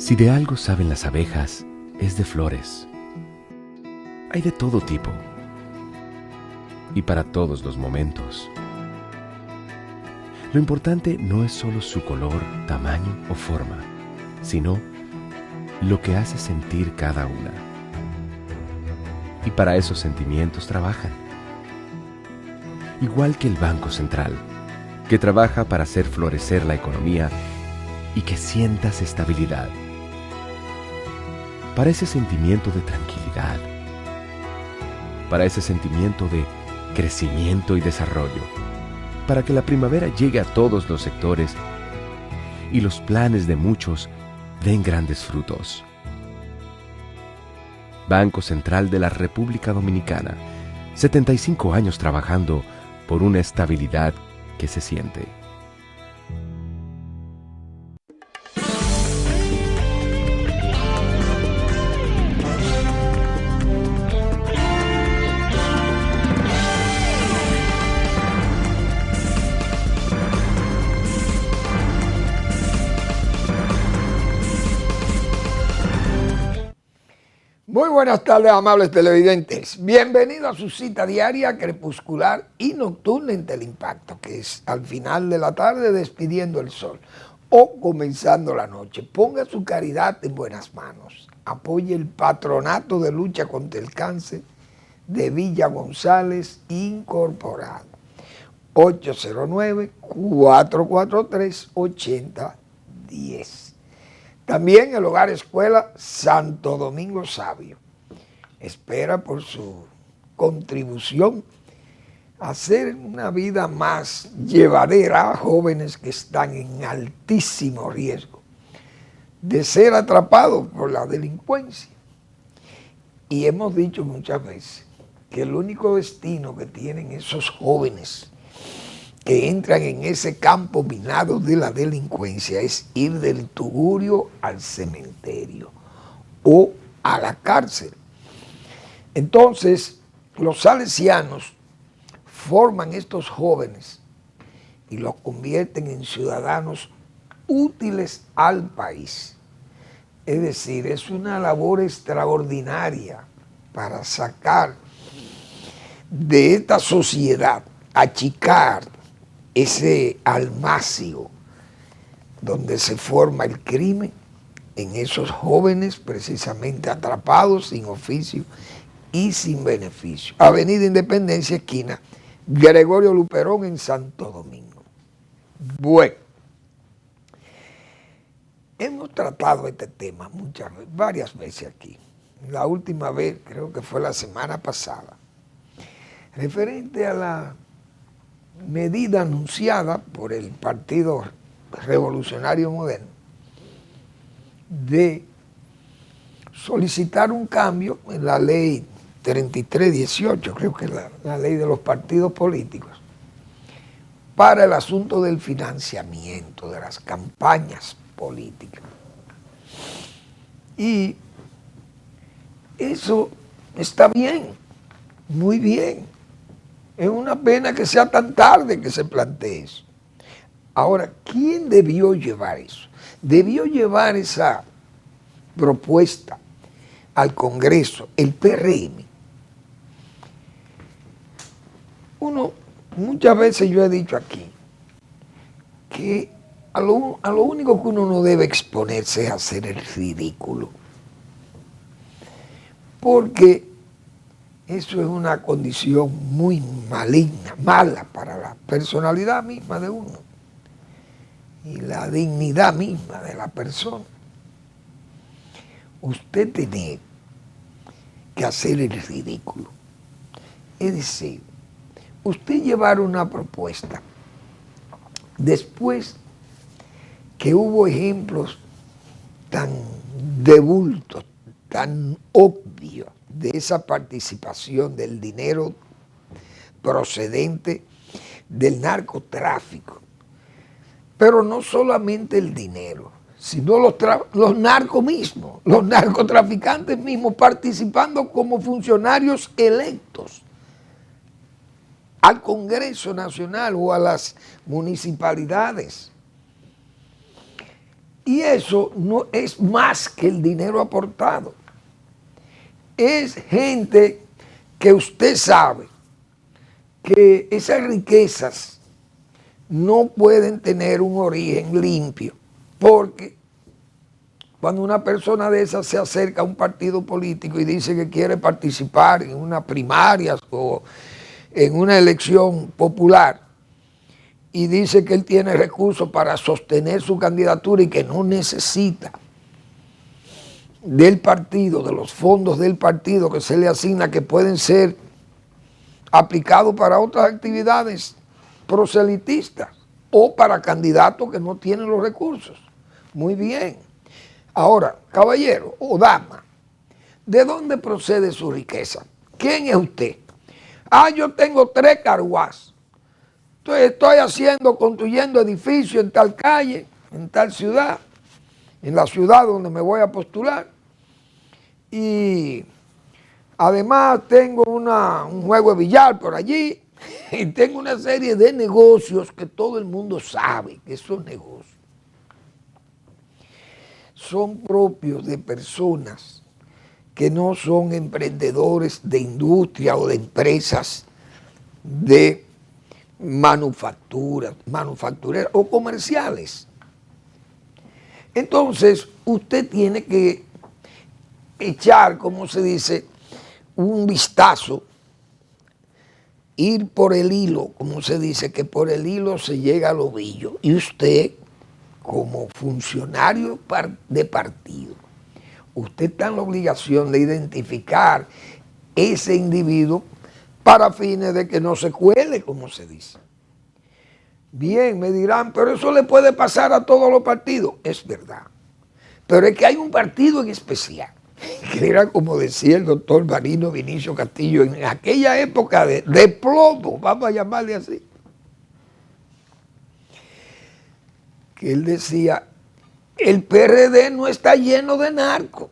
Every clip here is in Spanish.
Si de algo saben las abejas, es de flores. Hay de todo tipo y para todos los momentos. Lo importante no es solo su color, tamaño o forma, sino lo que hace sentir cada una. Y para esos sentimientos trabajan. Igual que el Banco Central, que trabaja para hacer florecer la economía y que sientas estabilidad. Para ese sentimiento de tranquilidad, para ese sentimiento de crecimiento y desarrollo, para que la primavera llegue a todos los sectores y los planes de muchos den grandes frutos. Banco Central de la República Dominicana, 75 años trabajando por una estabilidad que se siente. Muy buenas tardes, amables televidentes. Bienvenidos a su cita diaria, crepuscular y nocturna en Teleimpacto, que es al final de la tarde despidiendo el sol o comenzando la noche. Ponga su caridad en buenas manos. Apoye el Patronato de Lucha contra el Cáncer de Villa González Incorporado. 809-443-8010. También el Hogar Escuela Santo Domingo Sabio espera por su contribución a hacer una vida más llevadera a jóvenes que están en altísimo riesgo de ser atrapados por la delincuencia. Y hemos dicho muchas veces que el único destino que tienen esos jóvenes que entran en ese campo minado de la delincuencia es ir del tugurio al cementerio o a la cárcel. Entonces, los salesianos forman estos jóvenes y los convierten en ciudadanos útiles al país. Es decir, es una labor extraordinaria para sacar de esta sociedad, achicar ese almacio donde se forma el crimen en esos jóvenes precisamente atrapados sin oficio y sin beneficio. Avenida Independencia, esquina Gregorio Luperón en Santo Domingo. Bueno, hemos tratado este tema varias veces aquí. La última vez creo que fue la semana pasada, referente a la medida anunciada por el Partido Revolucionario Moderno de solicitar un cambio en la ley 3318, creo que es la ley de los partidos políticos, para el asunto del financiamiento de las campañas políticas. Y eso está bien, muy bien. Es una pena que sea tan tarde que se plantee eso. Ahora, ¿quién debió llevar eso? Debió llevar esa propuesta al Congreso, el PRM. Muchas veces yo he dicho aquí que a lo único que uno no debe exponerse es a hacer el ridículo. Porque eso es una condición muy maligna, mala para la personalidad misma de uno y la dignidad misma de la persona. Usted tiene que hacer el ridículo. Es decir, usted llevar una propuesta después que hubo ejemplos tan de bulto, tan obvios, de esa participación del dinero procedente del narcotráfico. Pero no solamente el dinero, sino los narcos mismos, los narcotraficantes mismos participando como funcionarios electos al Congreso Nacional o a las municipalidades. Y eso no es más que el dinero aportado. Es gente que usted sabe que esas riquezas no pueden tener un origen limpio, porque cuando una persona de esas se acerca a un partido político y dice que quiere participar en una primaria o en una elección popular y dice que él tiene recursos para sostener su candidatura y que no necesita del partido, de los fondos del partido que se le asigna, que pueden ser aplicados para otras actividades proselitistas o para candidatos que no tienen los recursos. Muy bien. Ahora, caballero o dama, ¿de dónde procede su riqueza? ¿Quién es usted? Ah, yo tengo 3 carguas. Estoy construyendo edificios en tal calle, en tal ciudad, en la ciudad donde me voy a postular. Y además tengo un juego de billar por allí. Y tengo una serie de negocios que todo el mundo sabe que esos negocios son propios de personas que no son emprendedores de industria o de empresas de manufactureras o comerciales. Entonces, usted tiene que echar, como se dice, un vistazo, ir por el hilo, como se dice, que por el hilo se llega al ovillo. Y usted, como funcionario de partido, usted está en la obligación de identificar ese individuo para fines de que no se cuele, como se dice. Bien, me dirán, pero eso le puede pasar a todos los partidos. Es verdad. Pero es que hay un partido en especial, que era como decía el doctor Marino Vinicio Castillo, en aquella época de plomo, vamos a llamarle así, que él decía, el PRD no está lleno de narcos.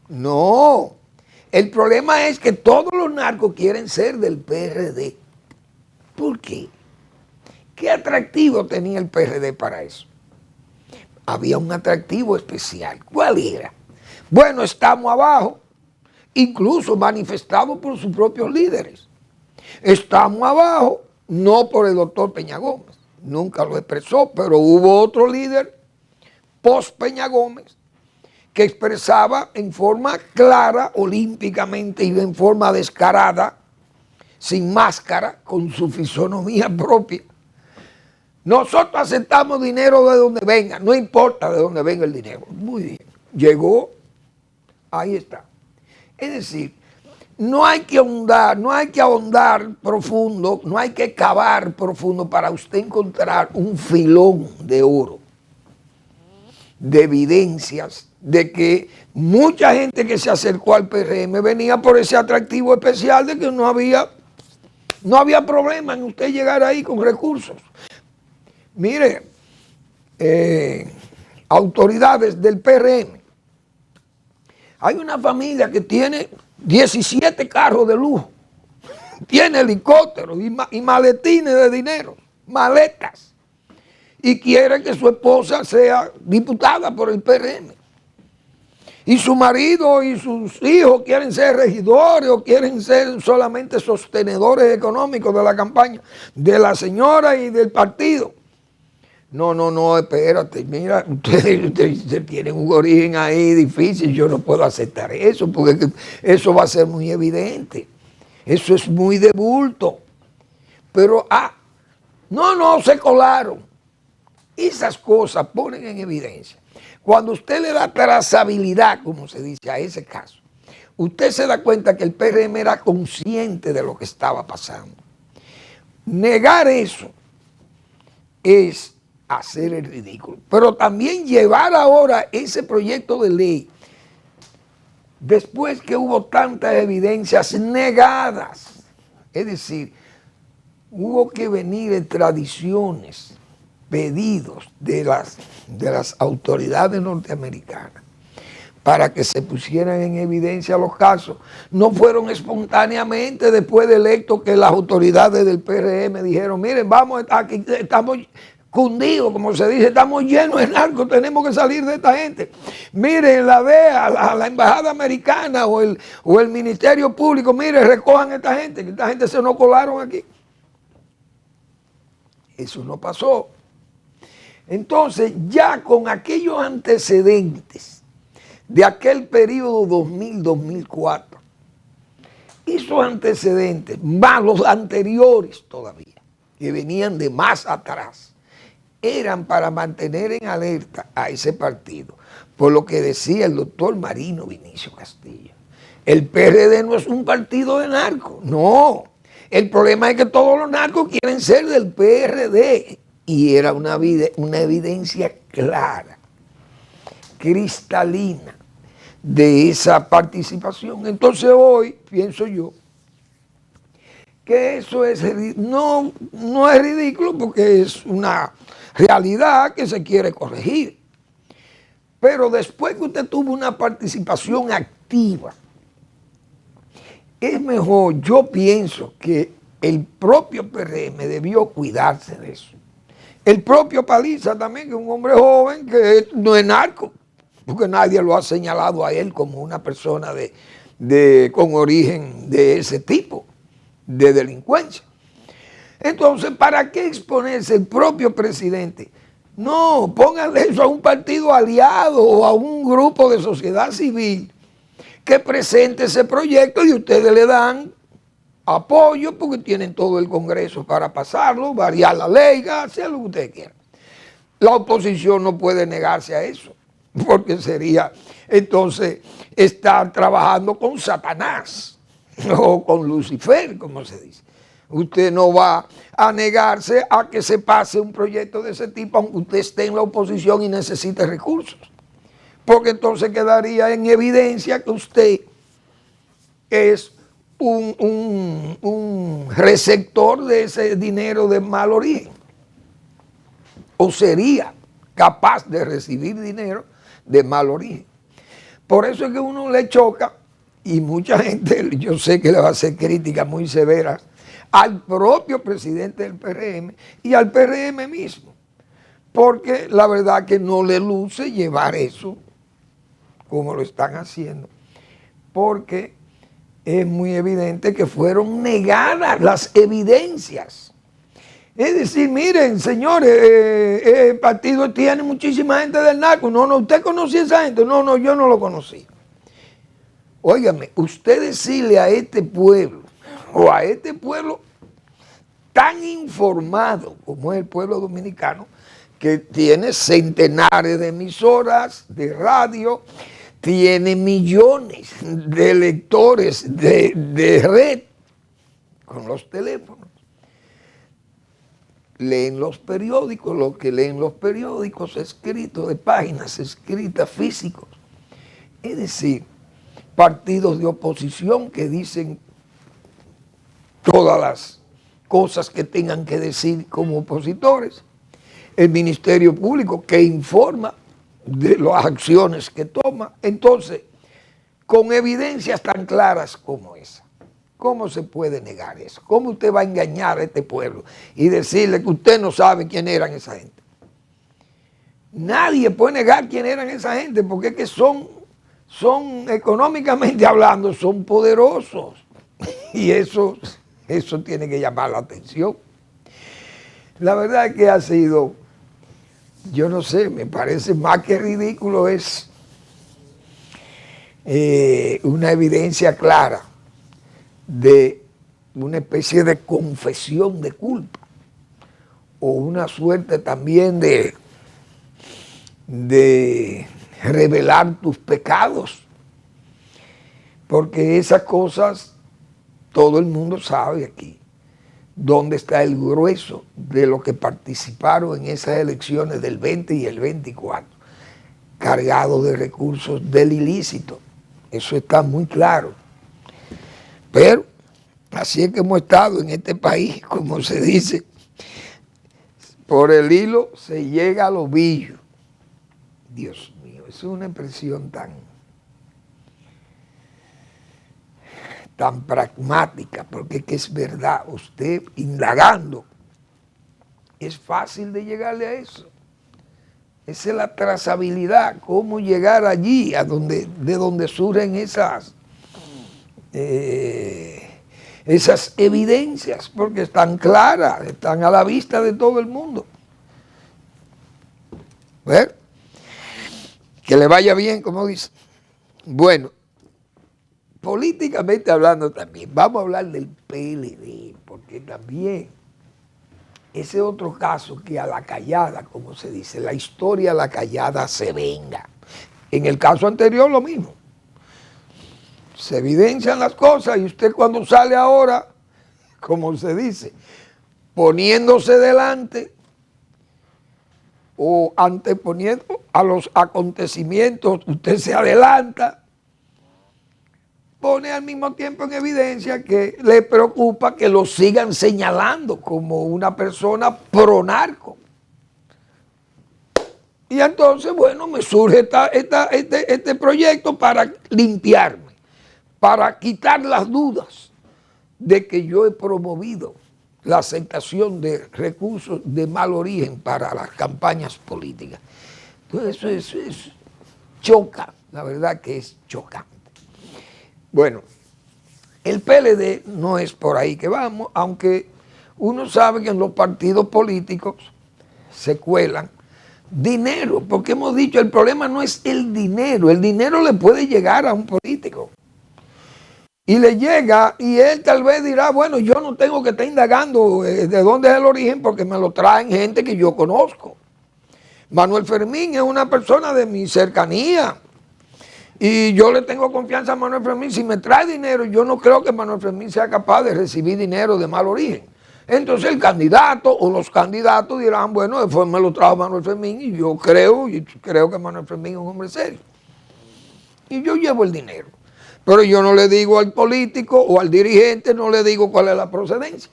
No, el problema es que todos los narcos quieren ser del PRD. ¿Por qué? ¿Qué atractivo tenía el PRD para eso? Había un atractivo especial. ¿Cuál era? Bueno, estamos abajo, incluso manifestado por sus propios líderes. Estamos abajo, no por el doctor Peña Gómez, nunca lo expresó, pero hubo otro líder post Peña Gómez que expresaba en forma clara, olímpicamente y en forma descarada, sin máscara, con su fisonomía propia. Nosotros aceptamos dinero de donde venga, no importa de dónde venga el dinero. Muy bien, llegó, ahí está. Es decir, no hay que ahondar profundo, no hay que cavar profundo para usted encontrar un filón de oro, de evidencias de que mucha gente que se acercó al PRM venía por ese atractivo especial de que no había problema en usted llegar ahí con recursos. Mire, autoridades del PRM, hay una familia que tiene 17 carros de lujo, tiene helicópteros y maletines de dinero, maletas, y quiere que su esposa sea diputada por el PRM. Y su marido y sus hijos quieren ser regidores o quieren ser solamente sostenedores económicos de la campaña de la señora y del partido. No, espérate, mira, ustedes tienen un origen ahí difícil, yo no puedo aceptar eso, porque eso va a ser muy evidente. Eso es muy de bulto. Pero, no, se colaron. Esas cosas ponen en evidencia. Cuando usted le da trazabilidad, como se dice, a ese caso, usted se da cuenta que el PRM era consciente de lo que estaba pasando. Negar eso es hacer el ridículo. Pero también llevar ahora ese proyecto de ley, después que hubo tantas evidencias negadas, es decir, hubo que venir en tradiciones, pedidos de las autoridades norteamericanas para que se pusieran en evidencia los casos. No fueron espontáneamente después de electo que las autoridades del PRM dijeron, miren, vamos, aquí estamos cundidos, como se dice, estamos llenos de narcos, tenemos que salir de esta gente. Miren, la DEA, la embajada americana o el Ministerio Público, miren, recojan a esta gente, que esta gente se nos colaron aquí. Eso no pasó. Entonces, ya con aquellos antecedentes de aquel periodo 2000-2004, esos antecedentes, más los anteriores todavía, que venían de más atrás, eran para mantener en alerta a ese partido, por lo que decía el doctor Marino Vinicio Castillo. El PRD no es un partido de narcos, no. El problema es que todos los narcos quieren ser del PRD. Y era una evidencia clara, cristalina, de esa participación. Entonces hoy, pienso yo, que eso no es ridículo porque es una realidad que se quiere corregir. Pero después que usted tuvo una participación activa, es mejor, yo pienso que el propio PRM debió cuidarse de eso. El propio Paliza también, que es un hombre joven que no es narco, porque nadie lo ha señalado a él como una persona con origen de ese tipo de delincuencia. Entonces, ¿para qué exponerse el propio presidente? No, pónganle eso a un partido aliado o a un grupo de sociedad civil que presente ese proyecto y ustedes le dan apoyo porque tienen todo el Congreso para pasarlo, variar la ley, hacer lo que ustedes quieran. La oposición no puede negarse a eso, porque sería entonces estar trabajando con Satanás o con Lucifer, como se dice. Usted no va a negarse a que se pase un proyecto de ese tipo, aunque usted esté en la oposición y necesite recursos, porque entonces quedaría en evidencia que usted es un receptor de ese dinero de mal origen, o sería capaz de recibir dinero de mal origen. Por eso es que uno le choca, y mucha gente, yo sé que le va a hacer críticas muy severas al propio presidente del PRM y al PRM mismo, porque la verdad que no le luce llevar eso como lo están haciendo, porque es muy evidente que fueron negadas las evidencias. Es decir, miren, señores, el partido tiene muchísima gente del narco. No, ¿usted conocía a esa gente? No, yo no lo conocí. Óigame, usted decirle a este pueblo, o a este pueblo tan informado como es el pueblo dominicano, que tiene centenares de emisoras de radio, tiene millones de lectores de red con los teléfonos. Leen los periódicos, lo que leen los periódicos escritos, de páginas escritas, físicos. Es decir, partidos de oposición que dicen todas las cosas que tengan que decir como opositores. El Ministerio Público que informa de las acciones que toma. Entonces, con evidencias tan claras como esa, ¿cómo se puede negar eso? ¿Cómo usted va a engañar a este pueblo y decirle que usted no sabe quién eran esa gente? Nadie puede negar quién eran esa gente, porque es que son económicamente hablando, son poderosos. Y eso tiene que llamar la atención. La verdad es que ha sido, yo no sé, me parece más que ridículo, es una evidencia clara de una especie de confesión de culpa o una suerte también de revelar tus pecados, porque esas cosas todo el mundo sabe aquí dónde está el grueso de los que participaron en esas elecciones del 20 y el 24, cargados de recursos del ilícito. Eso está muy claro. Pero así es que hemos estado en este país, como se dice, por el hilo se llega al ovillo. Dios mío, es una expresión tan pragmática, porque es que es verdad, usted indagando Es fácil de llegarle a eso. Esa es la trazabilidad, cómo llegar allí, de donde surgen esas evidencias, porque están claras, están a la vista de todo el mundo. ¿Ver? Que le vaya bien, como dice. Bueno, políticamente hablando también, vamos a hablar del PLD, porque también ese otro caso que a la callada, como se dice, la historia a la callada se venga. En el caso anterior lo mismo. Se evidencian las cosas y usted cuando sale ahora, como se dice, poniéndose delante o anteponiendo a los acontecimientos, usted se adelanta, pone al mismo tiempo en evidencia que le preocupa que lo sigan señalando como una persona pro-narco. Y entonces, bueno, me surge este proyecto para limpiarme, para quitar las dudas de que yo he promovido la aceptación de recursos de mal origen para las campañas políticas. Entonces eso choca, la verdad que es chocante. Bueno, el PLD no es por ahí que vamos, aunque uno sabe que en los partidos políticos se cuelan dinero, porque hemos dicho, el problema no es el dinero le puede llegar a un político. Y le llega y él tal vez dirá, bueno, yo no tengo que estar indagando de dónde es el origen porque me lo traen gente que yo conozco. Manuel Fermín es una persona de mi cercanía. Y yo le tengo confianza a Manuel Fermín. Si me trae dinero, yo no creo que Manuel Fermín sea capaz de recibir dinero de mal origen. Entonces el candidato o los candidatos dirán, bueno, después me lo trajo Manuel Fermín y yo creo que Manuel Fermín es un hombre serio. Y yo llevo el dinero. Pero yo no le digo al político o al dirigente, no le digo cuál es la procedencia.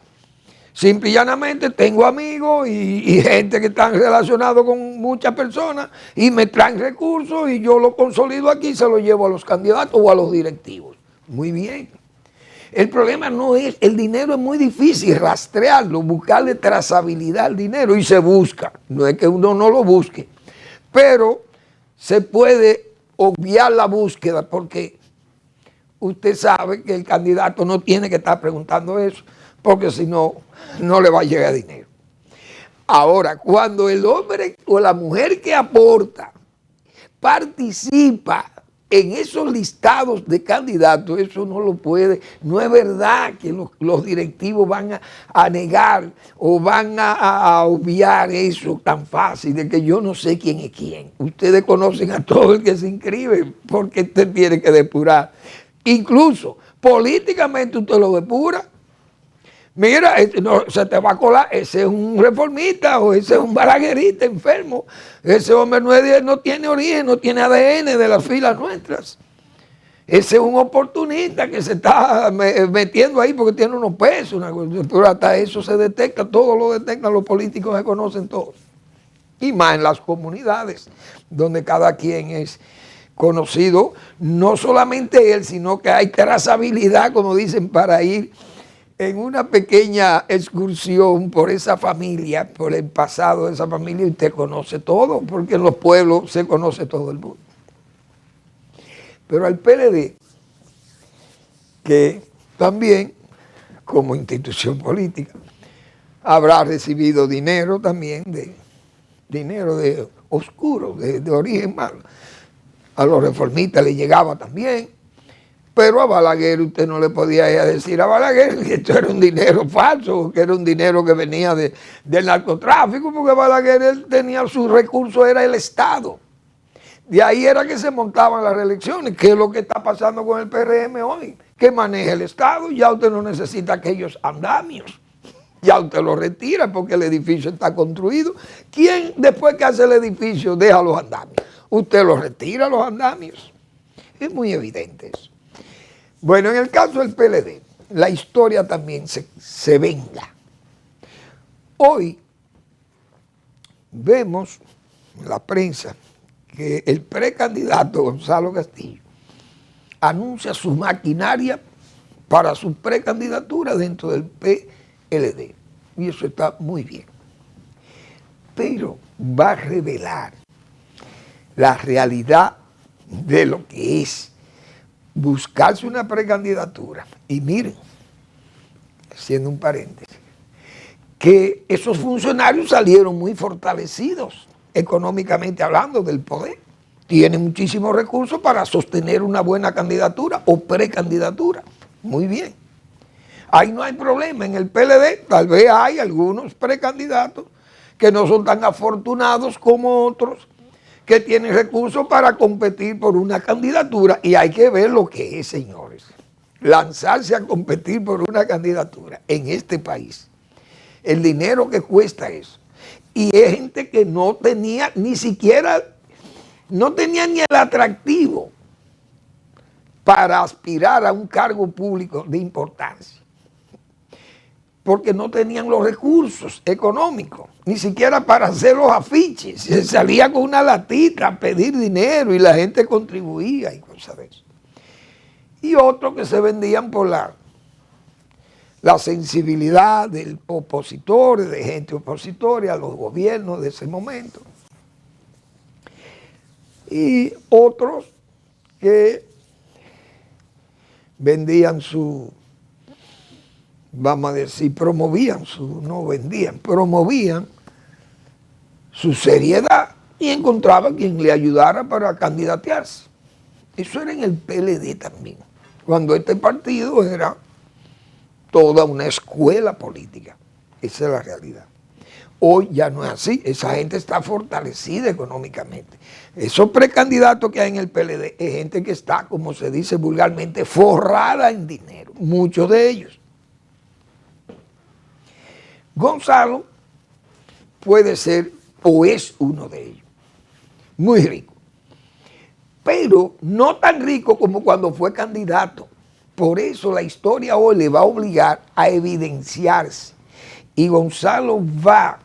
Simple y llanamente tengo amigos y gente que están relacionados con muchas personas y me traen recursos y yo lo consolido aquí y se lo llevo a los candidatos o a los directivos. Muy bien. El problema no es, el dinero es muy difícil rastrearlo, buscarle trazabilidad al dinero y se busca. No es que uno no lo busque, pero se puede obviar la búsqueda porque usted sabe que el candidato no tiene que estar preguntando eso, porque si no, no le va a llegar dinero. Ahora, cuando el hombre o la mujer que aporta participa en esos listados de candidatos, eso no lo puede, no es verdad que los directivos van a negar o van a obviar eso tan fácil de que yo no sé quién es quién. Ustedes conocen a todo el que se inscribe porque usted tiene que depurar. Incluso políticamente usted lo depura. Mira, no, se te va a colar, ese es un reformista o ese es un balaguerista enfermo. Ese hombre no tiene origen, no tiene ADN de las filas nuestras. Ese es un oportunista que se está metiendo ahí porque tiene unos pesos. Pero hasta eso se detecta, todo lo detectan los políticos, se conocen todos. Y más en las comunidades, donde cada quien es conocido, no solamente él, sino que hay trazabilidad, como dicen, para ir en una pequeña excursión por esa familia, por el pasado de esa familia, y usted conoce todo, porque en los pueblos se conoce todo el mundo. Pero al PLD, que también, como institución política, habrá recibido dinero también, dinero de oscuro, de origen malo. A los reformistas le llegaba también. Pero a Balaguer usted no le podía decir a Balaguer que esto era un dinero falso, que era un dinero que venía del narcotráfico, porque Balaguer él tenía sus recursos, era el Estado. De ahí era que se montaban las reelecciones, que es lo que está pasando con el PRM hoy, que maneja el Estado, ya usted no necesita aquellos andamios, ya usted lo retira porque el edificio está construido. ¿Quién después que hace el edificio deja los andamios? Usted los retira los andamios. Es muy evidente eso. Bueno, en el caso del PLD, la historia también se venga. Hoy vemos en la prensa que el precandidato Gonzalo Castillo anuncia su maquinaria para su precandidatura dentro del PLD. Y eso está muy bien. pero va a revelar la realidad de lo que es buscarse una precandidatura. Y miren, haciendo un paréntesis, que esos funcionarios salieron muy fortalecidos económicamente hablando del poder. Tienen muchísimos recursos para sostener una buena candidatura o precandidatura. Muy bien. Ahí no hay problema. En el PLD tal vez hay algunos precandidatos que no son tan afortunados como otros que tienen recursos para competir por una candidatura, y hay que ver lo que es, señores, lanzarse a competir por una candidatura en este país, el dinero que cuesta eso, y es gente que no tenía ni siquiera, no tenía ni el atractivo para aspirar a un cargo público de importancia, porque no tenían los recursos económicos, ni siquiera para hacer los afiches. Se salía con una latita a pedir dinero y la gente contribuía y cosas de eso. Y otros que se vendían por la sensibilidad del opositor, de gente opositora a los gobiernos de ese momento. Y otros que vendían vamos a decir, promovían su seriedad y encontraban quien le ayudara para candidatearse. Eso era en el PLD también, cuando este partido era toda una escuela política. Esa es la realidad. Hoy ya no es así, esa gente está fortalecida económicamente. Esos precandidatos que hay en el PLD es gente que está, como se dice vulgarmente, forrada en dinero, muchos de ellos. Gonzalo puede ser o es uno de ellos, muy rico, pero no tan rico como cuando fue candidato. Por eso la historia hoy le va a obligar a evidenciarse, y Gonzalo va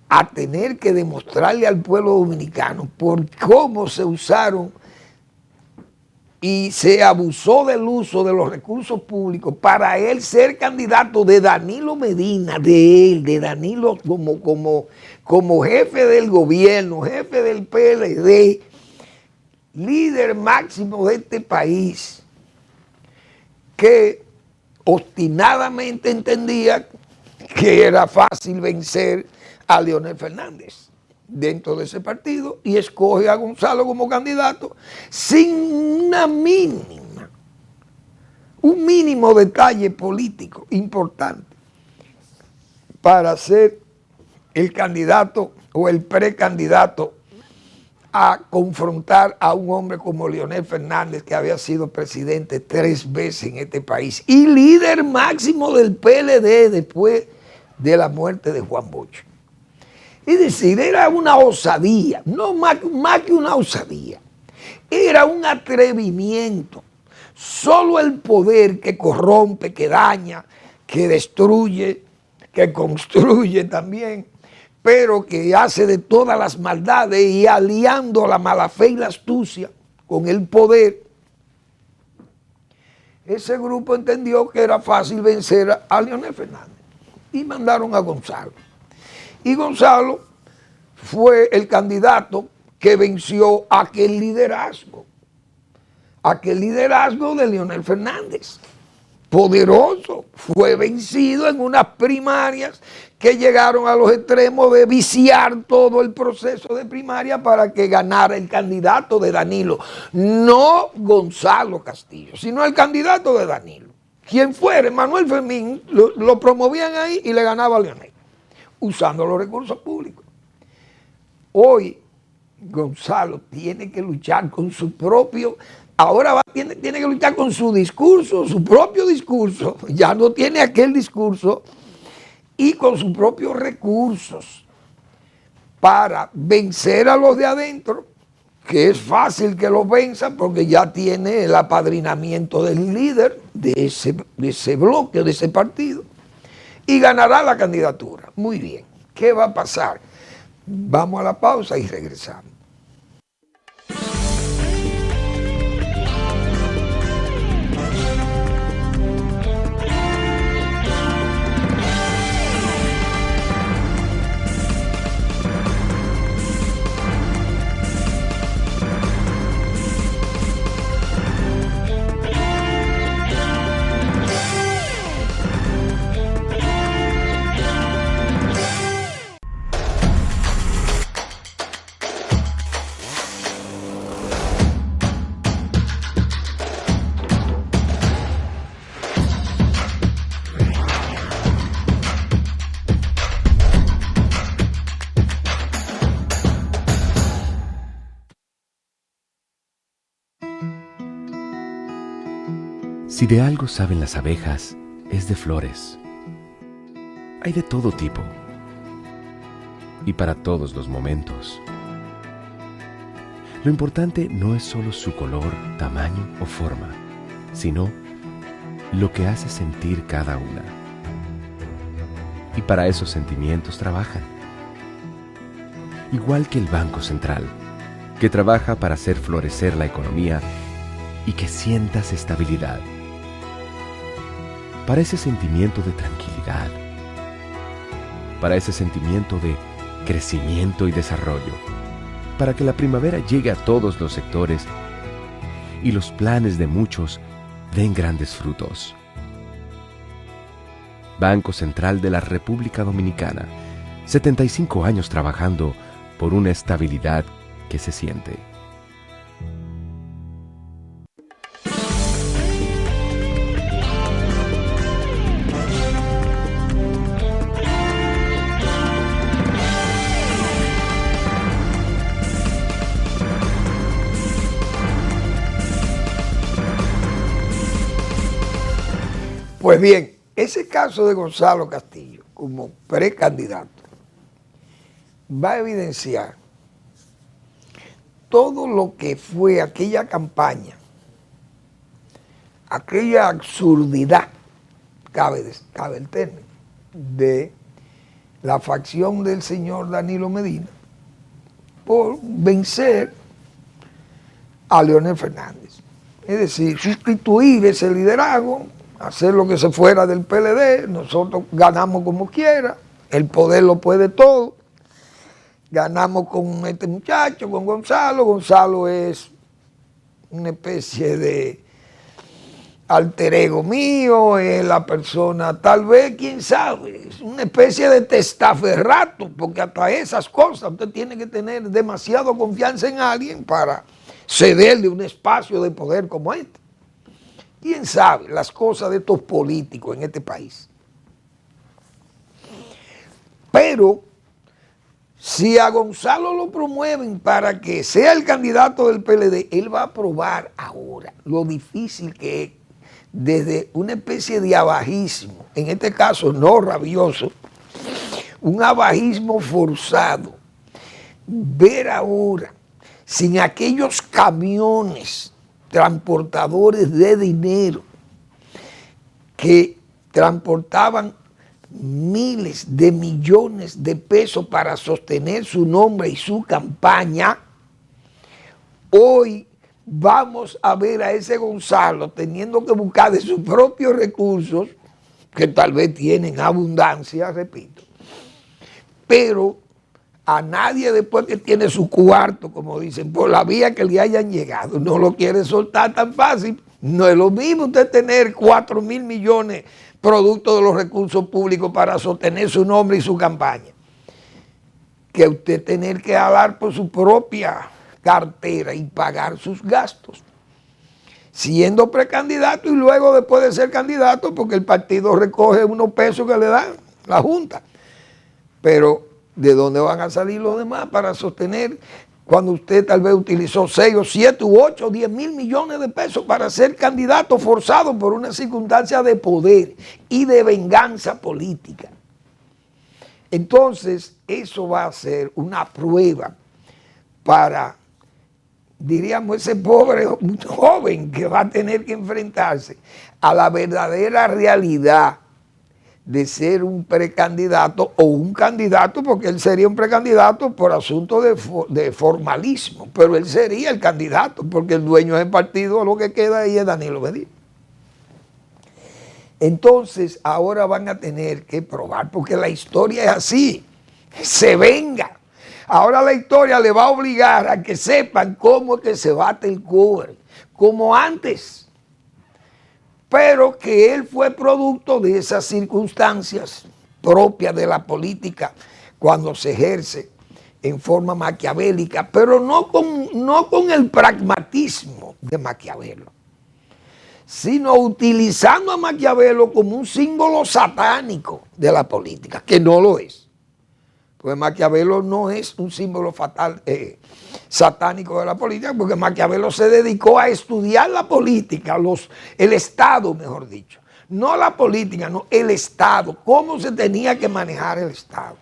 a tener que demostrarle al pueblo dominicano por cómo se usaron y se abusó del uso de los recursos públicos para él ser candidato de Danilo Medina, de Danilo como jefe del gobierno, jefe del PLD, líder máximo de este país, que obstinadamente entendía que era fácil vencer a Leonel Fernández dentro de ese partido, y escoge a Gonzalo como candidato sin un mínimo detalle político importante para ser el candidato o el precandidato a confrontar a un hombre como Leonel Fernández, que había sido presidente 3 veces en este país y líder máximo del PLD después de la muerte de Juan Bosch. Es decir, era una osadía, no más que una osadía, era un atrevimiento. Solo el poder que corrompe, que daña, que destruye, que construye también, pero que hace de todas las maldades y aliando la mala fe y la astucia con el poder. Ese grupo entendió que era fácil vencer a Leonel Fernández y mandaron a Gonzalo. Y Gonzalo fue el candidato que venció aquel liderazgo de Leonel Fernández. Poderoso, fue vencido en unas primarias que llegaron a los extremos de viciar todo el proceso de primaria para que ganara el candidato de Danilo. No Gonzalo Castillo, sino el candidato de Danilo. Quien fuera, Manuel Fermín, lo promovían ahí y le ganaba a Leonel, usando los recursos públicos. Hoy Gonzalo tiene que luchar con su propio, tiene que luchar con su discurso, su propio discurso, ya no tiene aquel discurso, y con sus propios recursos para vencer a los de adentro, que es fácil que los venza porque ya tiene el apadrinamiento del líder de ese bloque, de ese partido, y ganará la candidatura. Muy bien, ¿qué va a pasar? Vamos a la pausa y regresamos. Si de algo saben las abejas, es de flores. Hay de todo tipo y para todos los momentos. Lo importante no es solo su color, tamaño o forma, sino lo que hace sentir cada una. Y para esos sentimientos trabajan. Igual que el Banco Central, que trabaja para hacer florecer la economía y que sientas estabilidad. Para ese sentimiento de tranquilidad, para ese sentimiento de crecimiento y desarrollo, para que la primavera llegue a todos los sectores y los planes de muchos den grandes frutos. Banco Central de la República Dominicana, 75 años trabajando por una estabilidad que se siente. Pues bien, ese caso de Gonzalo Castillo como precandidato va a evidenciar todo lo que fue aquella campaña, aquella absurdidad, cabe el término, de la facción del señor Danilo Medina por vencer a Leonel Fernández. Es decir, sustituir ese liderazgo, hacer lo que se fuera del PLD, nosotros ganamos como quiera, el poder lo puede todo, ganamos con este muchacho, con Gonzalo. Gonzalo es una especie de alter ego mío, es la persona, tal vez, quién sabe, es una especie de testaferrato, porque hasta esas cosas usted tiene que tener demasiada confianza en alguien para cederle un espacio de poder como este. ¿Quién sabe las cosas de estos políticos en este país? Pero si a Gonzalo lo promueven para que sea el candidato del PLD, él va a probar ahora lo difícil que es, desde una especie de abajismo, en este caso no rabioso, un abajismo forzado, ver ahora sin aquellos camiones transportadores de dinero que transportaban miles de millones de pesos para sostener su nombre y su campaña. Hoy vamos a ver a ese Gonzalo teniendo que buscar de sus propios recursos, que tal vez tienen abundancia, repito, pero a nadie después que tiene su cuarto, como dicen, por la vía que le hayan llegado, no lo quiere soltar tan fácil. No es lo mismo usted tener 4.000 millones producto de los recursos públicos para sostener su nombre y su campaña, que usted tener que hablar por su propia cartera y pagar sus gastos, siendo precandidato y luego después de ser candidato, porque el partido recoge unos pesos que le dan la Junta. Pero ¿de dónde van a salir los demás para sostener cuando usted tal vez utilizó 6 o 7 u 8 o 10 mil millones de pesos para ser candidato forzado por una circunstancia de poder y de venganza política? Entonces, eso va a ser una prueba para, diríamos, ese pobre joven que va a tener que enfrentarse a la verdadera realidad de ser un precandidato o un candidato, porque él sería un precandidato por asunto de formalismo, pero él sería el candidato, porque el dueño del partido, lo que queda ahí es Danilo Medina. Entonces, ahora van a tener que probar, porque la historia es así, se venga. Ahora la historia le va a obligar a que sepan cómo es que se bate el cobre, como antes. Pero que él fue producto de esas circunstancias propias de la política cuando se ejerce en forma maquiavélica, pero no con el pragmatismo de Maquiavelo, sino utilizando a Maquiavelo como un símbolo satánico de la política, que no lo es. Pues Maquiavelo no es un símbolo fatal, satánico de la política, porque Maquiavelo se dedicó a estudiar la política, el Estado, mejor dicho. No la política, no, el Estado, cómo se tenía que manejar el Estado.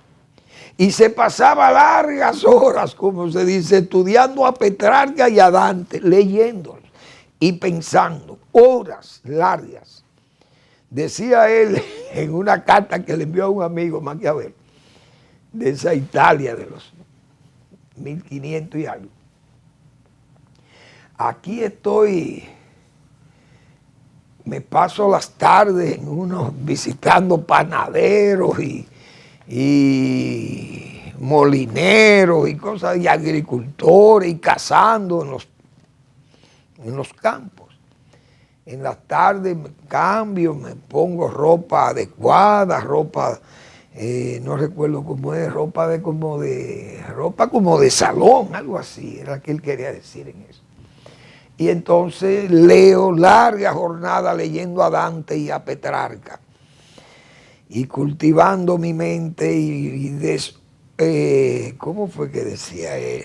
Y se pasaba largas horas, como se dice, estudiando a Petrarca y a Dante, leyéndolos y pensando, horas largas. Decía él en una carta que le envió a un amigo, Maquiavelo, de esa Italia de los 1500 y algo. Aquí estoy, me paso las tardes en visitando panaderos y molineros y cosas, y agricultores, y cazando en los campos. En las tardes me cambio, me pongo ropa adecuada, ropa, no recuerdo cómo es, ropa como de salón, algo así, era lo que él quería decir en eso. Y entonces leo larga jornada leyendo a Dante y a Petrarca, y cultivando mi mente ¿cómo fue que decía él?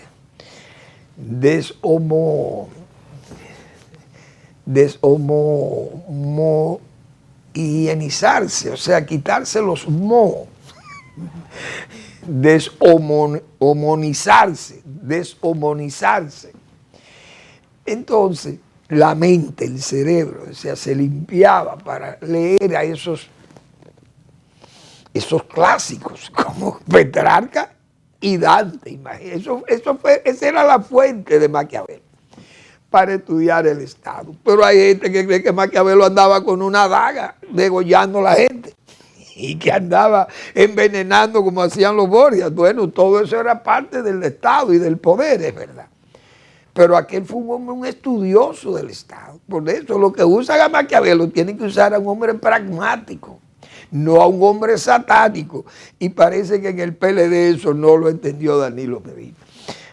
Deshomogeneizarse, o sea, quitarse los mo, deshomonizarse. Entonces, la mente, el cerebro, o sea, se limpiaba para leer a esos clásicos como Petrarca y Dante. Esa era la fuente de Maquiavelo para estudiar el Estado. Pero hay gente que cree que Maquiavelo andaba con una daga degollando a la gente y que andaba envenenando como hacían los Borgias. Bueno, todo eso era parte del Estado y del poder, es verdad. Pero aquel fue un estudioso del Estado. Por eso lo que usan a Maquiavelo tienen que usar a un hombre pragmático, no a un hombre satánico. Y parece que en el PLD eso no lo entendió Danilo Medina.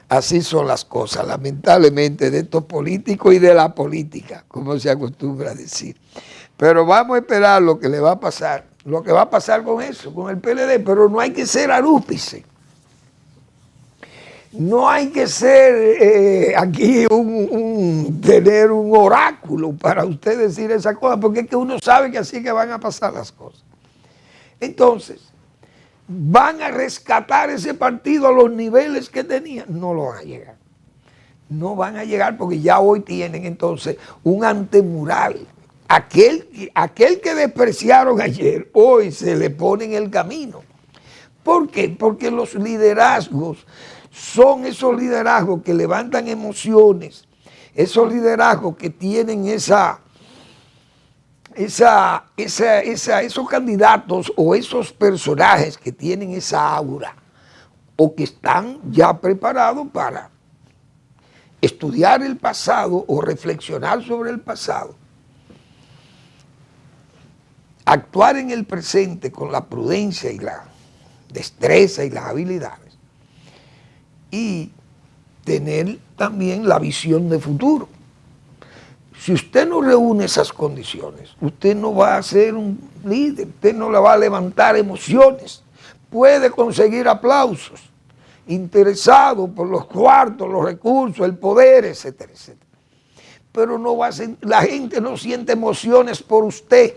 Así son las cosas, lamentablemente, de estos políticos y de la política, como se acostumbra a decir. Pero vamos a esperar lo que le va a pasar, lo que va a pasar con eso, con el PLD, pero no hay que ser arúpice. No hay que ser aquí tener un oráculo para usted decir esa cosa, porque es que uno sabe que así que van a pasar las cosas. Entonces, ¿van a rescatar ese partido a los niveles que tenían? No lo van a llegar. No van a llegar porque ya hoy tienen entonces un antemural. Aquel que despreciaron ayer, hoy se le pone en el camino. ¿Por qué? Porque los liderazgos son esos liderazgos que levantan emociones, esos liderazgos que tienen esos candidatos o esos personajes que tienen esa aura o que están ya preparados para estudiar el pasado o reflexionar sobre el pasado, actuar en el presente con la prudencia y la destreza y las habilidades y tener también la visión de futuro. Si usted no reúne esas condiciones, usted no va a ser un líder, usted no le va a levantar emociones, puede conseguir aplausos, interesado por los cuartos, los recursos, el poder, etcétera, etcétera. Pero no va a la gente no siente emociones por usted.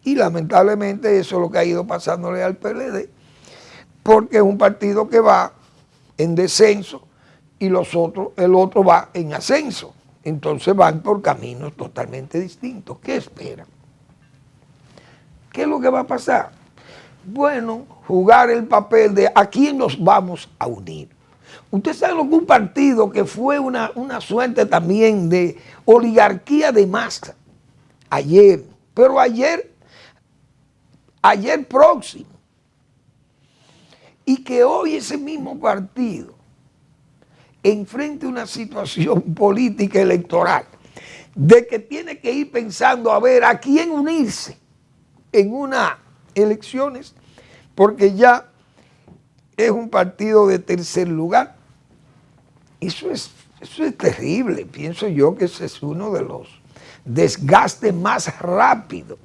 Y lamentablemente eso es lo que ha ido pasándole al PLD, porque es un partido que va en descenso y el otro va en ascenso. Entonces van por caminos totalmente distintos. ¿Qué esperan? ¿Qué es lo que va a pasar? Bueno, jugar el papel de ¿a quién nos vamos a unir? Usted sabe lo que un partido que fue una suerte también de oligarquía de masa ayer, pero ayer próximo, y que hoy ese mismo partido enfrente una situación política electoral de que tiene que ir pensando a ver a quién unirse en unas elecciones, porque ya es un partido de tercer lugar. Eso es terrible. Pienso yo que ese es uno de los desgastes más rápidos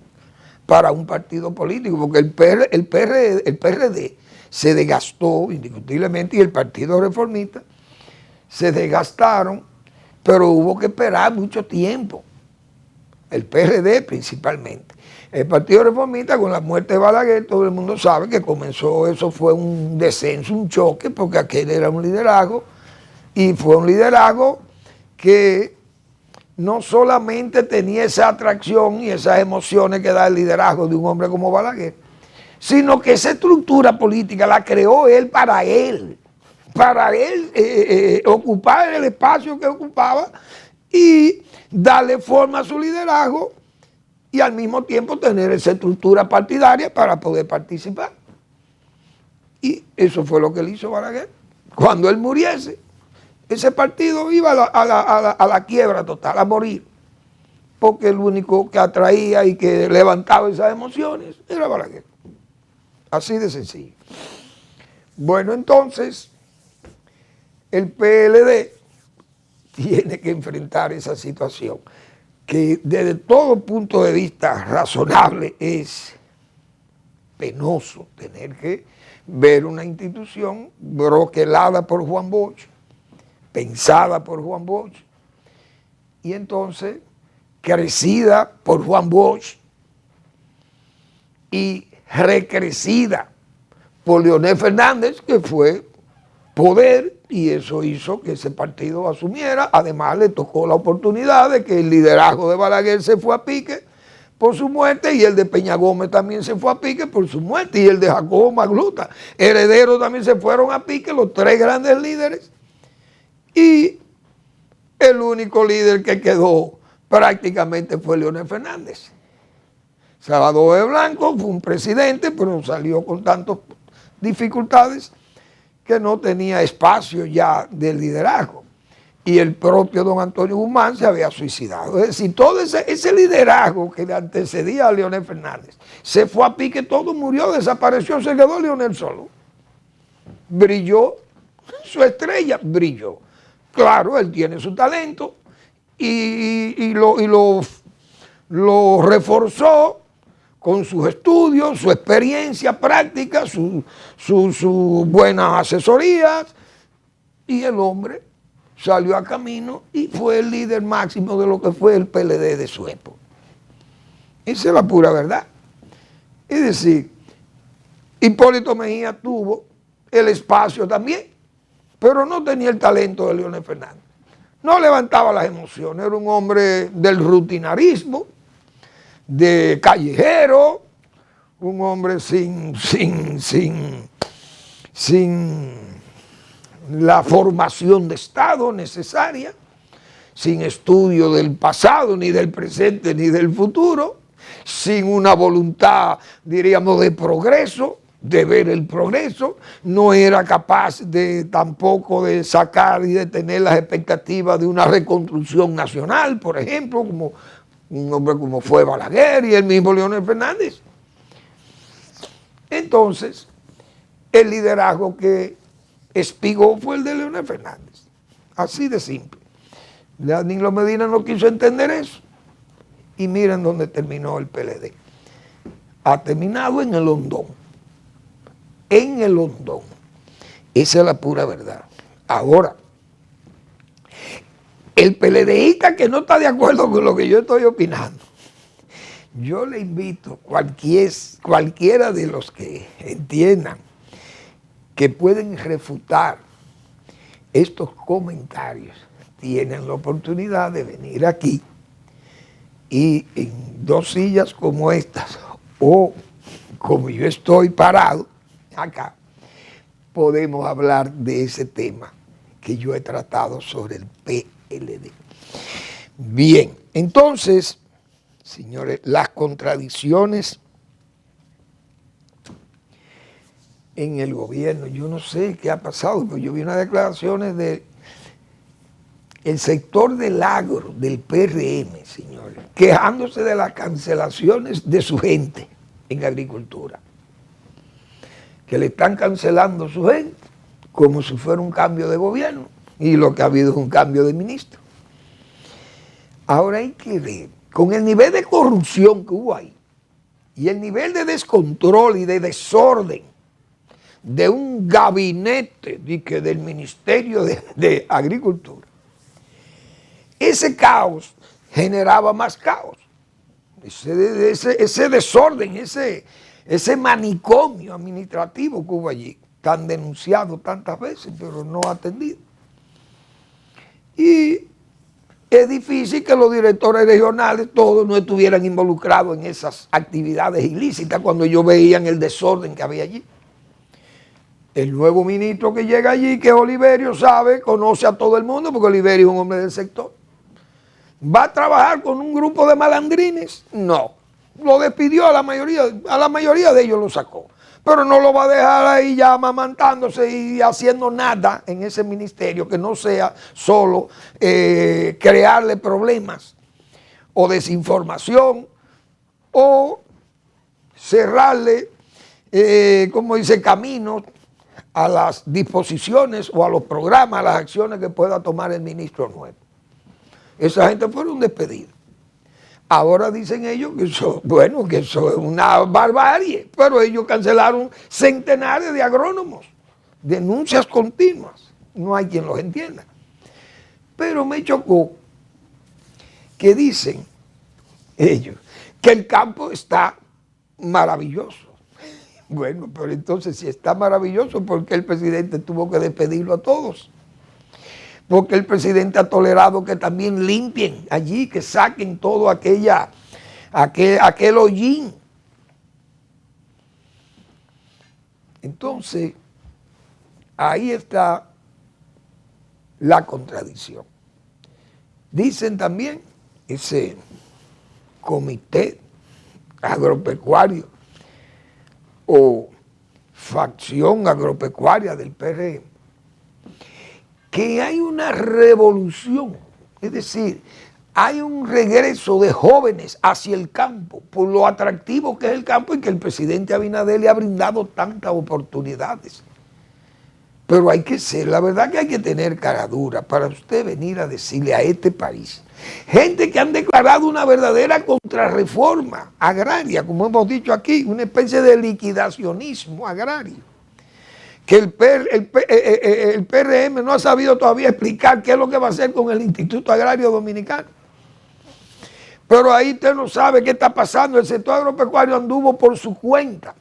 para un partido político, porque el PRD se desgastó indiscutiblemente y el Partido Reformista se desgastaron, pero hubo que esperar mucho tiempo, el PRD principalmente. El Partido Reformista, con la muerte de Balaguer, todo el mundo sabe que comenzó, eso fue un descenso, un choque, porque aquel era un liderazgo, y fue un liderazgo que no solamente tenía esa atracción y esas emociones que da el liderazgo de un hombre como Balaguer, sino que esa estructura política la creó él, ocupar el espacio que ocupaba y darle forma a su liderazgo y al mismo tiempo tener esa estructura partidaria para poder participar. Y eso fue lo que le hizo Balaguer. Cuando él muriese, ese partido iba a la quiebra total, a morir, porque el único que atraía y que levantaba esas emociones era Balaguer. Así de sencillo. Bueno, entonces, el PLD tiene que enfrentar esa situación, que desde todo punto de vista razonable es penoso tener que ver una institución broquelada por Juan Bosch, pensada por Juan Bosch, y entonces crecida por Juan Bosch y recrecida por Leonel Fernández, que fue poder, y eso hizo que ese partido asumiera. Además le tocó la oportunidad de que el liderazgo de Balaguer se fue a pique por su muerte, y el de Peña Gómez también se fue a pique por su muerte, y el de Jacobo Magluta, heredero, también se fueron a pique, los tres grandes líderes. Y el único líder que quedó prácticamente fue Leonel Fernández. Salvador de Blanco fue un presidente, pero salió con tantas dificultades que no tenía espacio ya de liderazgo. Y el propio don Antonio Guzmán se había suicidado. Es decir, todo ese liderazgo que le antecedía a Leonel Fernández se fue a pique, todo murió, desapareció, se quedó Leonel solo. Brilló, su estrella brilló. Claro, él tiene su talento y lo reforzó con sus estudios, su experiencia práctica, sus buenas asesorías, y el hombre salió a camino y fue el líder máximo de lo que fue el PLD de su época. Esa es la pura verdad. Es decir, Hipólito Mejía tuvo el espacio también, pero no tenía el talento de Leonel Fernández. No levantaba las emociones, era un hombre del rutinarismo, de callejero, un hombre sin la formación de Estado necesaria, sin estudio del pasado, ni del presente, ni del futuro, sin una voluntad, diríamos, de progreso, de ver el progreso. No era capaz tampoco de sacar y de tener las expectativas de una reconstrucción nacional, por ejemplo, como un hombre como fue Balaguer y el mismo Leonel Fernández. Entonces, el liderazgo que espigó fue el de Leonel Fernández. Así de simple. Danilo Medina no quiso entender eso. Y miren dónde terminó el PLD. Ha terminado en el hondón. En el hondón. Esa es la pura verdad. Ahora, el PLDista que no está de acuerdo con lo que yo estoy opinando, yo le invito, cualquiera de los que entiendan que pueden refutar estos comentarios, tienen la oportunidad de venir aquí y en dos sillas como estas, o como yo estoy parado acá, podemos hablar de ese tema que yo he tratado sobre el PLD. Bien, entonces, señores, las contradicciones en el gobierno, yo no sé qué ha pasado, pero yo vi unas declaraciones del sector del agro, del PRM, señores, quejándose de las cancelaciones de su gente en agricultura, que le están cancelando su gente como si fuera un cambio de gobierno, y lo que ha habido es un cambio de ministro. Ahora hay que ver, con el nivel de corrupción que hubo ahí, y el nivel de descontrol y de desorden de un gabinete del Ministerio de Agricultura, ese caos generaba más caos. Ese desorden, ese manicomio administrativo que hubo allí, tan denunciado tantas veces, pero no atendido. Y es difícil que los directores regionales todos no estuvieran involucrados en esas actividades ilícitas cuando ellos veían el desorden que había allí. El nuevo ministro que llega allí, que es Oliverio, sabe, conoce a todo el mundo, porque Oliverio es un hombre del sector. ¿Va a trabajar con un grupo de malandrines? No. Lo despidió a la mayoría de ellos lo sacó. Pero no lo va a dejar ahí ya amamantándose y haciendo nada en ese ministerio que no sea solo crearle problemas o desinformación o cerrarle, como dice, caminos a las disposiciones o a los programas, a las acciones que pueda tomar el ministro nuevo. Esa gente fueron despedidos. Ahora dicen ellos que eso es una barbarie, pero ellos cancelaron centenares de agrónomos, denuncias continuas, no hay quien los entienda. Pero me chocó que dicen ellos que el campo está maravilloso. Bueno, pero entonces si está maravilloso, ¿por qué el presidente tuvo que despedirlo a todos? Porque el presidente ha tolerado que también limpien allí, que saquen todo aquel hollín. Entonces, ahí está la contradicción. Dicen también ese comité agropecuario o facción agropecuaria del PRM, que hay una revolución, es decir, hay un regreso de jóvenes hacia el campo, por lo atractivo que es el campo y que el presidente Abinader le ha brindado tantas oportunidades. Pero hay que ser, la verdad que hay que tener cara dura para usted venir a decirle a este país, gente que han declarado una verdadera contrarreforma agraria, como hemos dicho aquí, una especie de liquidacionismo agrario, que el PRM no ha sabido todavía explicar qué es lo que va a hacer con el Instituto Agrario Dominicano. Pero ahí usted no sabe qué está pasando, el sector agropecuario anduvo por su cuenta.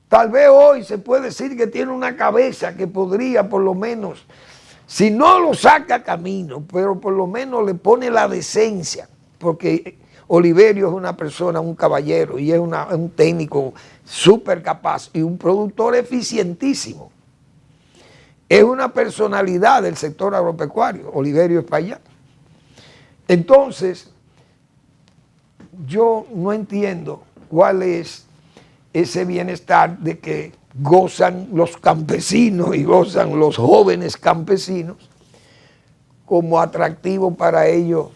Tal vez hoy se puede decir que tiene una cabeza que podría por lo menos, si no lo saca a camino, pero por lo menos le pone la decencia, porque Oliverio es una persona, un caballero, y es un técnico súper capaz y un productor eficientísimo. Es una personalidad del sector agropecuario, Oliverio es para allá. Entonces, yo no entiendo cuál es ese bienestar de que gozan los campesinos y gozan los jóvenes campesinos como atractivo para ellos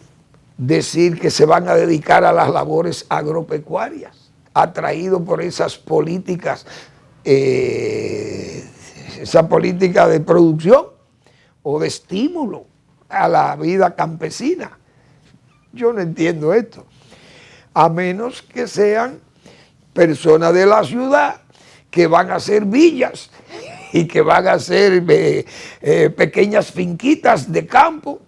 decir que se van a dedicar a las labores agropecuarias, atraídos por esas políticas, esa política de producción o de estímulo a la vida campesina. Yo no entiendo esto, a menos que sean personas de la ciudad que van a hacer villas y que van a hacer pequeñas finquitas de campo,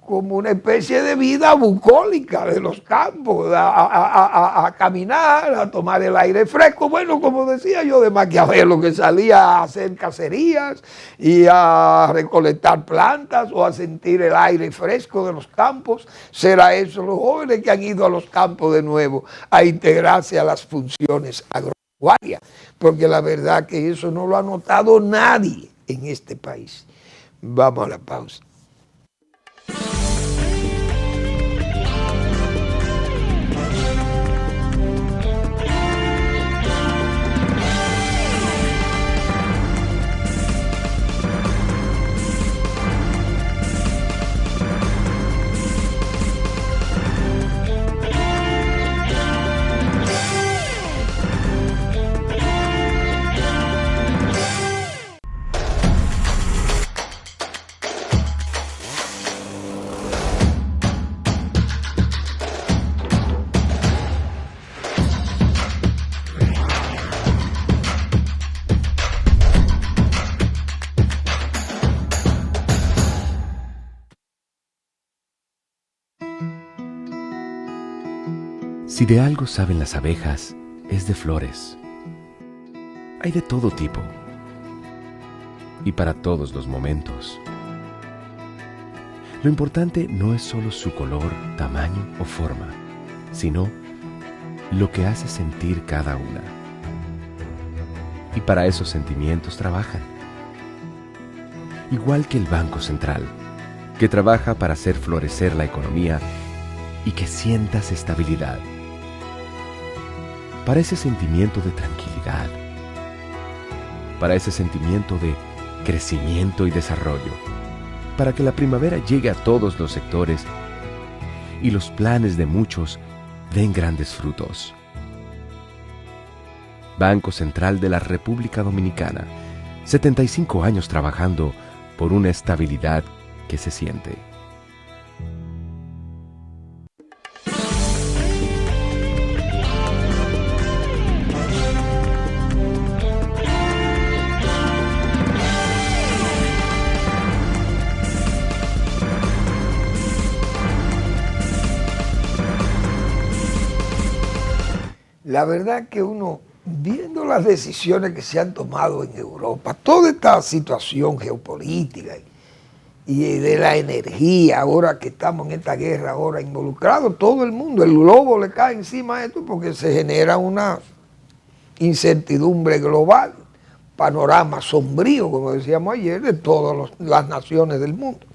como una especie de vida bucólica de los campos, a caminar, a tomar el aire fresco. Bueno, como decía yo de Maquiavelo, que salía a hacer cacerías y a recolectar plantas o a sentir el aire fresco de los campos. ¿Será eso los jóvenes que han ido a los campos de nuevo a integrarse a las funciones agropecuarias? Porque la verdad que eso no lo ha notado nadie en este país. Vamos a la pausa. Si de algo saben las abejas, es de flores. Hay de todo tipo y para todos los momentos. Lo importante no es solo su color, tamaño o forma, sino lo que hace sentir cada una. Y para esos sentimientos trabajan. Igual que el Banco Central, que trabaja para hacer florecer la economía y que sientas estabilidad. Para ese sentimiento de tranquilidad, para ese sentimiento de crecimiento y desarrollo, para que la primavera llegue a todos los sectores y los planes de muchos den grandes frutos. Banco Central de la República Dominicana, 75 años trabajando por una estabilidad que se siente. La verdad que uno, viendo las decisiones que se han tomado en Europa, toda esta situación geopolítica y de la energía, ahora que estamos en esta guerra, ahora involucrado todo el mundo, el globo le cae encima a esto porque se genera una incertidumbre global, panorama sombrío, como decíamos ayer, de todas las naciones del mundo,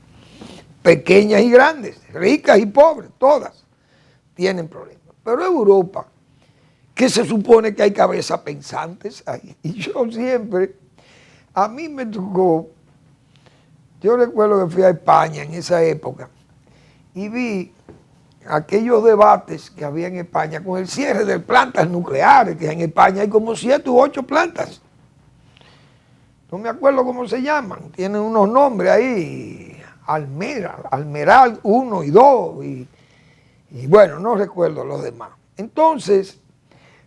pequeñas y grandes, ricas y pobres, todas tienen problemas. Pero Europa, que se supone que hay cabezas pensantes ahí. Y yo siempre, a mí me tocó, yo recuerdo que fui a España en esa época y vi aquellos debates que había en España con el cierre de plantas nucleares, que en España hay como 7 u 8 plantas. No me acuerdo cómo se llaman, tienen unos nombres ahí, Almeral 1 y 2, y bueno, no recuerdo los demás. Entonces,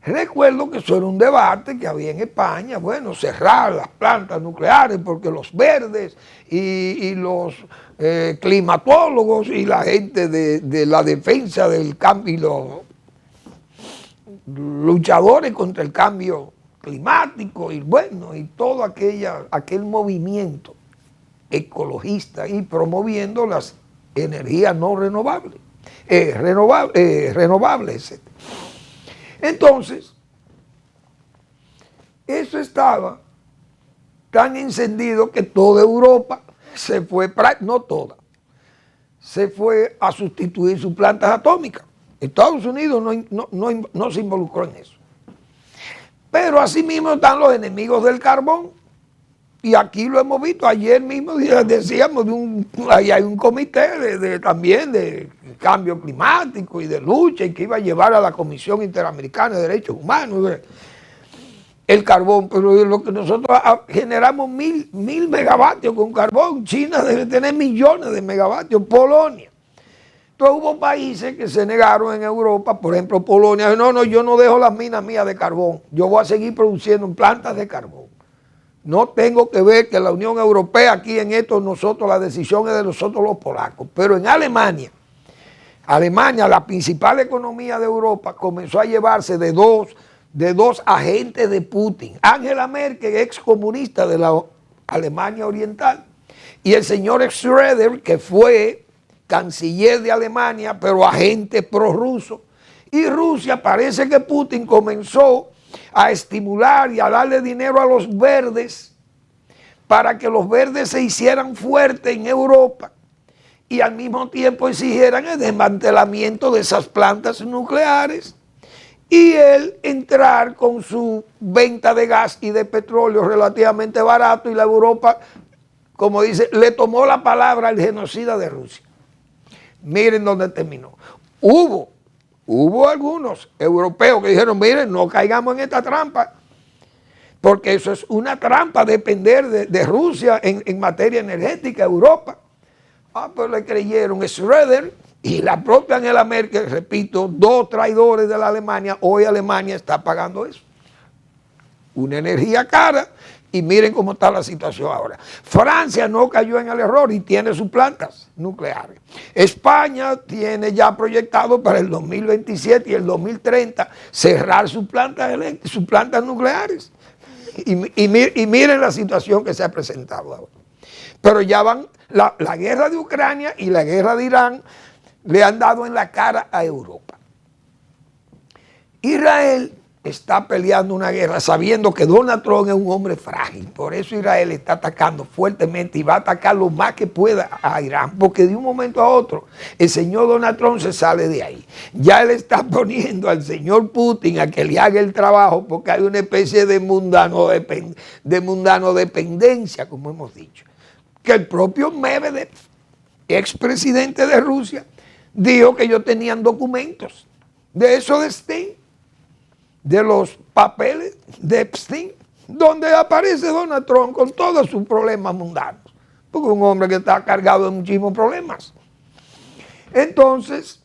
recuerdo que eso era un debate que había en España, bueno, cerrar las plantas nucleares porque los verdes y los climatólogos y la gente de la defensa del cambio y los luchadores contra el cambio climático y bueno, y todo aquel movimiento ecologista y promoviendo las energías no renovables, renovables, etc. Entonces, eso estaba tan encendido que toda Europa se fue, no toda, se fue a sustituir sus plantas atómicas. Estados Unidos no se involucró en eso. Pero asimismo están los enemigos del carbón. Y aquí lo hemos visto, ayer mismo decíamos, ahí hay un comité también de cambio climático y de lucha y que iba a llevar a la Comisión Interamericana de Derechos Humanos el carbón, pero lo que nosotros generamos 1000 megavatios con carbón, China debe tener millones de megavatios, Polonia. Entonces hubo países que se negaron en Europa, por ejemplo Polonia, no, yo no dejo las minas mías de carbón, yo voy a seguir produciendo plantas de carbón. No tengo que ver que la Unión Europea, aquí en esto nosotros, la decisión es de nosotros los polacos. Pero en Alemania, la principal economía de Europa, comenzó a llevarse de dos agentes de Putin. Angela Merkel, ex comunista de la Alemania Oriental, y el señor Schröder, que fue canciller de Alemania, pero agente prorruso. Y Rusia, parece que Putin comenzó a estimular y a darle dinero a los verdes para que los verdes se hicieran fuertes en Europa y al mismo tiempo exigieran el desmantelamiento de esas plantas nucleares y él entrar con su venta de gas y de petróleo relativamente barato y la Europa, como dice, le tomó la palabra al genocida de Rusia. Miren dónde terminó. Hubo algunos europeos que dijeron, miren, no caigamos en esta trampa, porque eso es una trampa, depender de Rusia en materia energética, Europa. Pues le creyeron Schröder y la propia Angela Merkel, repito, 2 traidores de la Alemania, hoy Alemania está pagando eso. Una energía cara Y miren cómo está la situación ahora. Francia no cayó en el error y tiene sus plantas nucleares. España tiene ya proyectado para el 2027 y el 2030 cerrar sus plantas nucleares. Y miren la situación que se ha presentado ahora. Pero ya van, la guerra de Ucrania y la guerra de Irán le han dado en la cara a Europa. Israel está peleando una guerra sabiendo que Donald Trump es un hombre frágil. Por eso Israel está atacando fuertemente y va a atacar lo más que pueda a Irán. Porque de un momento a otro el señor Donald Trump se sale de ahí. Ya él está poniendo al señor Putin a que le haga el trabajo porque hay una especie de mundano dependencia, como hemos dicho. Que el propio Medvedev, expresidente de Rusia, dijo que ellos tenían documentos de eso de Epstein, de los papeles de Epstein, donde aparece Donald Trump con todos sus problemas mundanos, porque es un hombre que está cargado de muchísimos problemas. Entonces,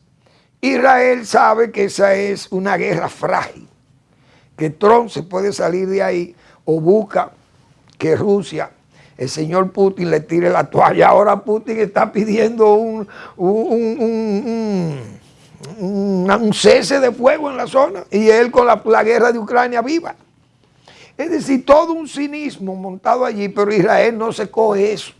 Israel sabe que esa es una guerra frágil, que Trump se puede salir de ahí o busca que Rusia, el señor Putin, le tire la toalla. Ahora Putin está pidiendo un cese de fuego en la zona y él con la guerra de Ucrania viva. Es decir, todo un cinismo montado allí, pero Israel no se coge eso.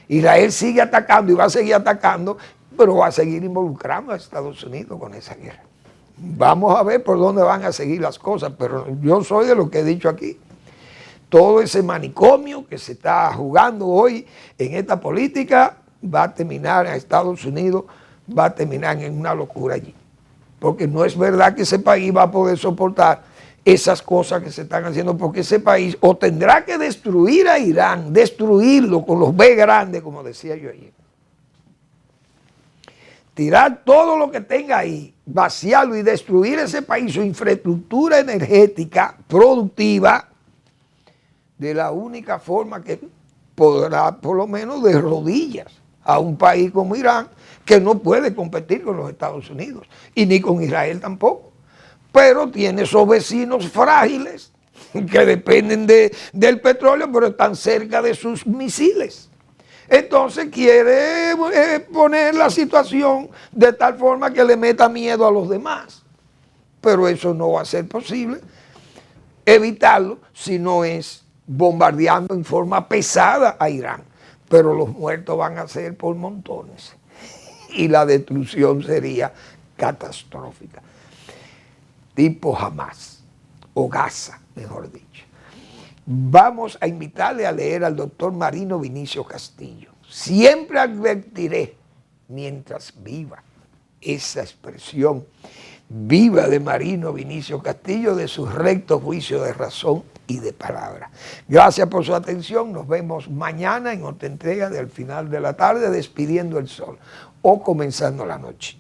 Israel sigue atacando y va a seguir atacando, pero va a seguir involucrando a Estados Unidos con esa guerra. Vamos a ver por dónde van a seguir las cosas, pero yo soy de lo que he dicho aquí. Todo ese manicomio que se está jugando hoy en esta política va a terminar en Estados Unidos, va a terminar en una locura allí. Porque no es verdad que ese país va a poder soportar esas cosas que se están haciendo, porque ese país o tendrá que destruir a Irán, destruirlo con los B grandes, como decía yo ayer. Tirar todo lo que tenga ahí, vaciarlo y destruir ese país, su infraestructura energética, productiva, de la única forma que podrá, por lo menos de rodillas, a un país como Irán, que no puede competir con los Estados Unidos, y ni con Israel tampoco. Pero tiene esos vecinos frágiles que dependen del petróleo, pero están cerca de sus misiles. Entonces quiere poner la situación de tal forma que le meta miedo a los demás. Pero eso no va a ser posible evitarlo si no es bombardeando en forma pesada a Irán. Pero los muertos van a ser por montones y la destrucción sería catastrófica. Tipo Hamas, o Gaza, mejor dicho. Vamos a invitarle a leer al doctor Marino Vinicio Castillo. Siempre advertiré, mientras viva, esa expresión viva de Marino Vinicio Castillo, de su recto juicio de razón y de palabra. Gracias por su atención. Nos vemos mañana en otra entrega del final de la tarde, despidiendo el sol o comenzando la noche.